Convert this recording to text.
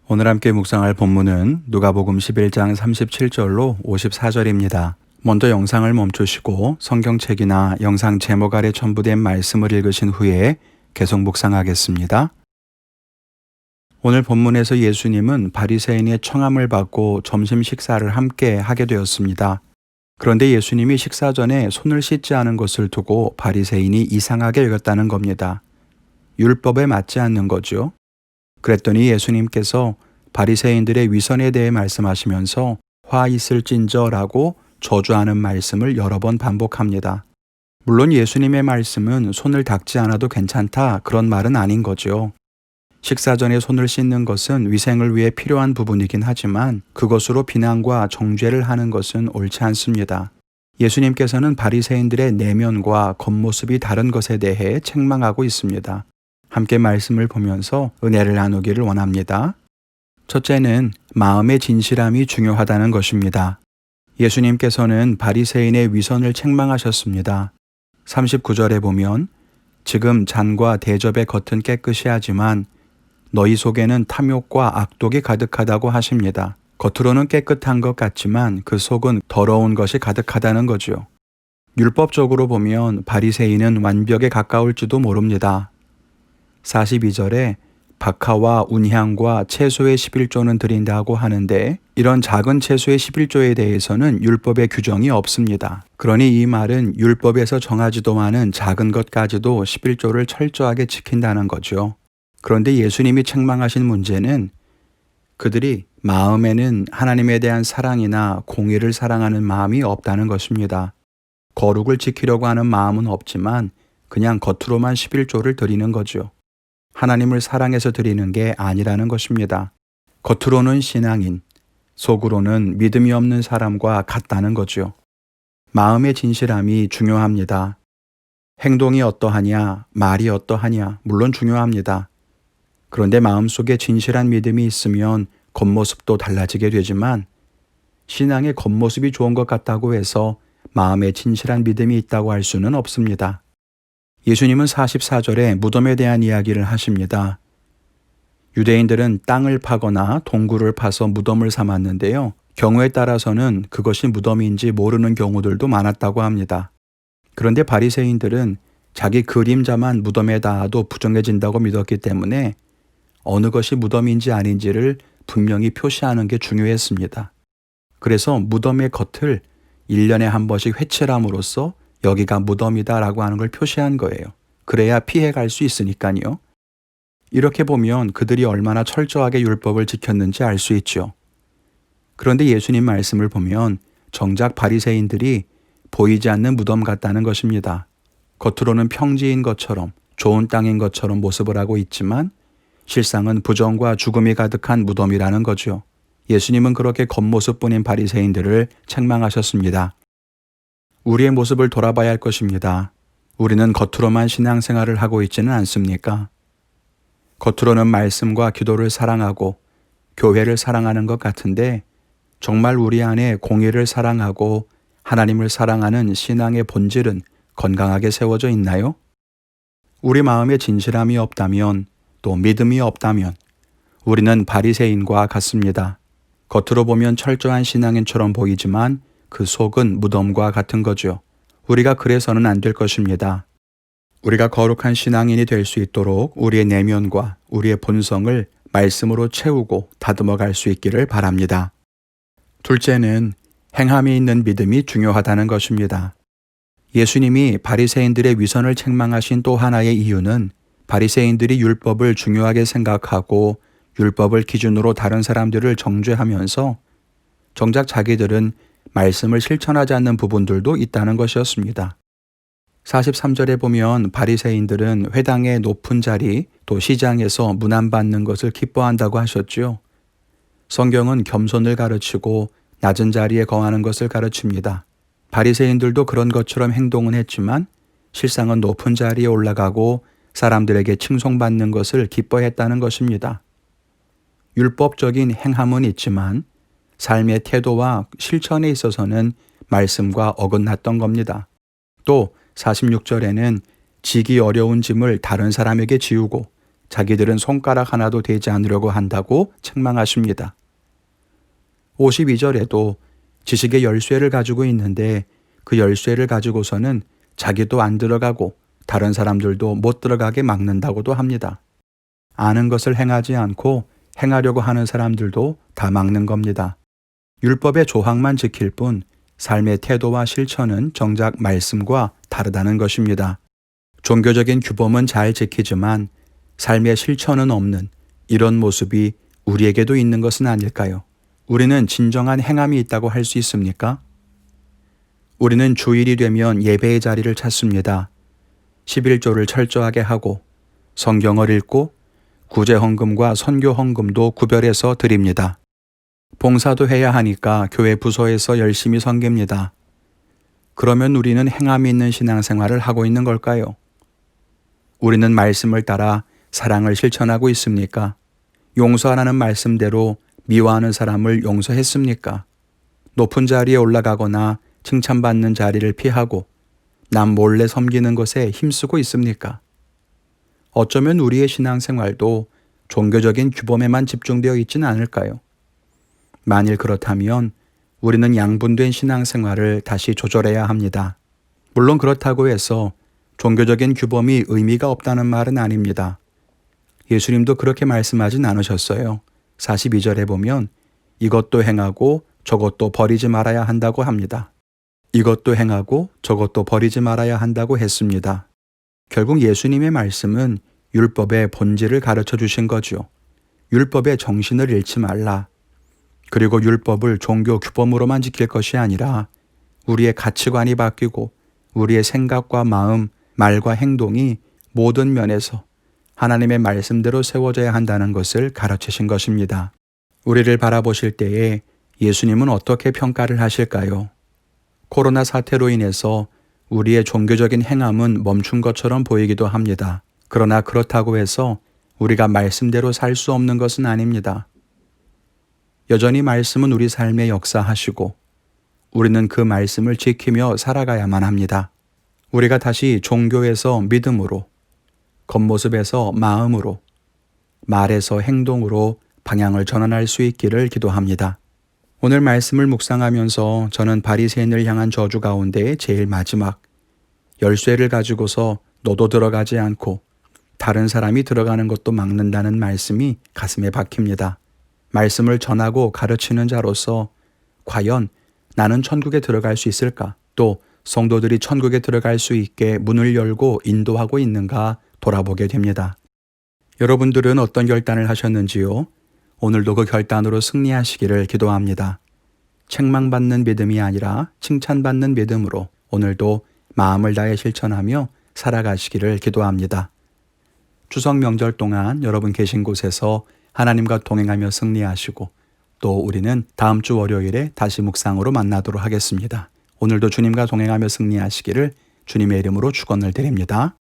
오늘 함께 묵상할 본문은 누가복음 11장 37절로 54절입니다. 먼저 영상을 멈추시고 성경책이나 영상 제목 아래 첨부된 말씀을 읽으신 후에 계속 묵상하겠습니다. 오늘 본문에서 예수님은 바리새인의 청함을 받고 점심 식사를 함께 하게 되었습니다. 그런데 예수님이 식사 전에 손을 씻지 않은 것을 두고 바리새인이 이상하게 여겼다는 겁니다. 율법에 맞지 않는 거죠. 그랬더니 예수님께서 바리새인들의 위선에 대해 말씀하시면서 화 있을진저라고 저주하는 말씀을 여러 번 반복합니다. 물론 예수님의 말씀은 손을 닦지 않아도 괜찮다 그런 말은 아닌 거죠. 식사 전에 손을 씻는 것은 위생을 위해 필요한 부분이긴 하지만 그것으로 비난과 정죄를 하는 것은 옳지 않습니다. 예수님께서는 바리새인들의 내면과 겉모습이 다른 것에 대해 책망하고 있습니다. 함께 말씀을 보면서 은혜를 나누기를 원합니다. 첫째는 마음의 진실함이 중요하다는 것입니다. 예수님께서는 바리새인의 위선을 책망하셨습니다. 39절에 보면 지금 잔과 대접의 겉은 깨끗이 하지만 너희 속에는 탐욕과 악독이 가득하다고 하십니다. 겉으로는 깨끗한 것 같지만 그 속은 더러운 것이 가득하다는 거죠. 율법적으로 보면 바리새인은 완벽에 가까울지도 모릅니다. 42절에 박하와 운향과 채소의 11조는 드린다고 하는데 이런 작은 채소의 11조에 대해서는 율법의 규정이 없습니다. 그러니 이 말은 율법에서 정하지도 않은 작은 것까지도 11조를 철저하게 지킨다는 거죠. 그런데 예수님이 책망하신 문제는 그들이 마음에는 하나님에 대한 사랑이나 공의를 사랑하는 마음이 없다는 것입니다. 거룩을 지키려고 하는 마음은 없지만 그냥 겉으로만 11조를 드리는 거죠. 하나님을 사랑해서 드리는 게 아니라는 것입니다. 겉으로는 신앙인, 속으로는 믿음이 없는 사람과 같다는 거죠. 마음의 진실함이 중요합니다. 행동이 어떠하냐, 말이 어떠하냐, 물론 중요합니다. 그런데 마음속에 진실한 믿음이 있으면 겉모습도 달라지게 되지만 신앙의 겉모습이 좋은 것 같다고 해서 마음에 진실한 믿음이 있다고 할 수는 없습니다. 예수님은 44절에 무덤에 대한 이야기를 하십니다. 유대인들은 땅을 파거나 동굴을 파서 무덤을 삼았는데요. 경우에 따라서는 그것이 무덤인지 모르는 경우들도 많았다고 합니다. 그런데 바리새인들은 자기 그림자만 무덤에 닿아도 부정해진다고 믿었기 때문에 어느 것이 무덤인지 아닌지를 분명히 표시하는 게 중요했습니다. 그래서 무덤의 겉을 1년에 한 번씩 회칠함으로써 여기가 무덤이다라고 하는 걸 표시한 거예요. 그래야 피해갈 수 있으니까요. 이렇게 보면 그들이 얼마나 철저하게 율법을 지켰는지 알 수 있죠. 그런데 예수님 말씀을 보면 정작 바리새인들이 보이지 않는 무덤 같다는 것입니다. 겉으로는 평지인 것처럼 좋은 땅인 것처럼 모습을 하고 있지만 실상은 부정과 죽음이 가득한 무덤이라는 거죠. 예수님은 그렇게 겉모습뿐인 바리새인들을 책망하셨습니다. 우리의 모습을 돌아봐야 할 것입니다. 우리는 겉으로만 신앙생활을 하고 있지는 않습니까? 겉으로는 말씀과 기도를 사랑하고 교회를 사랑하는 것 같은데 정말 우리 안에 공의를 사랑하고 하나님을 사랑하는 신앙의 본질은 건강하게 세워져 있나요? 우리 마음에 진실함이 없다면 또 믿음이 없다면 우리는 바리새인과 같습니다. 겉으로 보면 철저한 신앙인처럼 보이지만 그 속은 무덤과 같은 거죠. 우리가 그래서는 안 될 것입니다. 우리가 거룩한 신앙인이 될 수 있도록 우리의 내면과 우리의 본성을 말씀으로 채우고 다듬어 갈 수 있기를 바랍니다. 둘째는 행함이 있는 믿음이 중요하다는 것입니다. 예수님이 바리새인들의 위선을 책망하신 또 하나의 이유는 바리새인들이 율법을 중요하게 생각하고 율법을 기준으로 다른 사람들을 정죄하면서 정작 자기들은 말씀을 실천하지 않는 부분들도 있다는 것이었습니다. 43절에 보면 바리새인들은 회당의 높은 자리 또 시장에서 문안받는 것을 기뻐한다고 하셨죠. 성경은 겸손을 가르치고 낮은 자리에 거하는 것을 가르칩니다. 바리새인들도 그런 것처럼 행동은 했지만 실상은 높은 자리에 올라가고 사람들에게 칭송받는 것을 기뻐했다는 것입니다. 율법적인 행함은 있지만 삶의 태도와 실천에 있어서는 말씀과 어긋났던 겁니다. 또 46절에는 지기 어려운 짐을 다른 사람에게 지우고 자기들은 손가락 하나도 대지 않으려고 한다고 책망하십니다. 52절에도 지식의 열쇠를 가지고 있는데 그 열쇠를 가지고서는 자기도 안 들어가고 다른 사람들도 못 들어가게 막는다고도 합니다. 아는 것을 행하지 않고 행하려고 하는 사람들도 다 막는 겁니다. 율법의 조항만 지킬 뿐 삶의 태도와 실천은 정작 말씀과 다르다는 것입니다. 종교적인 규범은 잘 지키지만 삶의 실천은 없는 이런 모습이 우리에게도 있는 것은 아닐까요? 우리는 진정한 행함이 있다고 할 수 있습니까? 우리는 주일이 되면 예배의 자리를 찾습니다. 11조를 철저하게 하고 성경을 읽고 구제헌금과 선교헌금도 구별해서 드립니다. 봉사도 해야 하니까 교회 부서에서 열심히 섬깁니다. 그러면 우리는 행함이 있는 신앙생활을 하고 있는 걸까요? 우리는 말씀을 따라 사랑을 실천하고 있습니까? 용서하라는 말씀대로 미워하는 사람을 용서했습니까? 높은 자리에 올라가거나 칭찬받는 자리를 피하고 남 몰래 섬기는 것에 힘쓰고 있습니까? 어쩌면 우리의 신앙생활도 종교적인 규범에만 집중되어 있지는 않을까요? 만일 그렇다면 우리는 양분된 신앙생활을 다시 조절해야 합니다. 물론 그렇다고 해서 종교적인 규범이 의미가 없다는 말은 아닙니다. 예수님도 그렇게 말씀하진 않으셨어요. 42절에 보면 이것도 행하고 저것도 버리지 말아야 한다고 합니다. 이것도 행하고 저것도 버리지 말아야 한다고 했습니다. 결국 예수님의 말씀은 율법의 본질을 가르쳐 주신 거죠. 율법의 정신을 잃지 말라. 그리고 율법을 종교 규범으로만 지킬 것이 아니라 우리의 가치관이 바뀌고 우리의 생각과 마음, 말과 행동이 모든 면에서 하나님의 말씀대로 세워져야 한다는 것을 가르치신 것입니다. 우리를 바라보실 때에 예수님은 어떻게 평가를 하실까요? 코로나 사태로 인해서 우리의 종교적인 행함은 멈춘 것처럼 보이기도 합니다. 그러나 그렇다고 해서 우리가 말씀대로 살 수 없는 것은 아닙니다. 여전히 말씀은 우리 삶에 역사하시고 우리는 그 말씀을 지키며 살아가야만 합니다. 우리가 다시 종교에서 믿음으로, 겉모습에서 마음으로, 말에서 행동으로 방향을 전환할 수 있기를 기도합니다. 오늘 말씀을 묵상하면서 저는 바리새인을 향한 저주 가운데 제일 마지막 열쇠를 가지고서 너도 들어가지 않고 다른 사람이 들어가는 것도 막는다는 말씀이 가슴에 박힙니다. 말씀을 전하고 가르치는 자로서 과연 나는 천국에 들어갈 수 있을까? 또 성도들이 천국에 들어갈 수 있게 문을 열고 인도하고 있는가 돌아보게 됩니다. 여러분들은 어떤 결단을 하셨는지요? 오늘도 그 결단으로 승리하시기를 기도합니다. 책망받는 믿음이 아니라 칭찬받는 믿음으로 오늘도 마음을 다해 실천하며 살아가시기를 기도합니다. 추석 명절 동안 여러분 계신 곳에서 하나님과 동행하며 승리하시고 또 우리는 다음 주 월요일에 다시 묵상으로 만나도록 하겠습니다. 오늘도 주님과 동행하며 승리하시기를 주님의 이름으로 축원을 드립니다.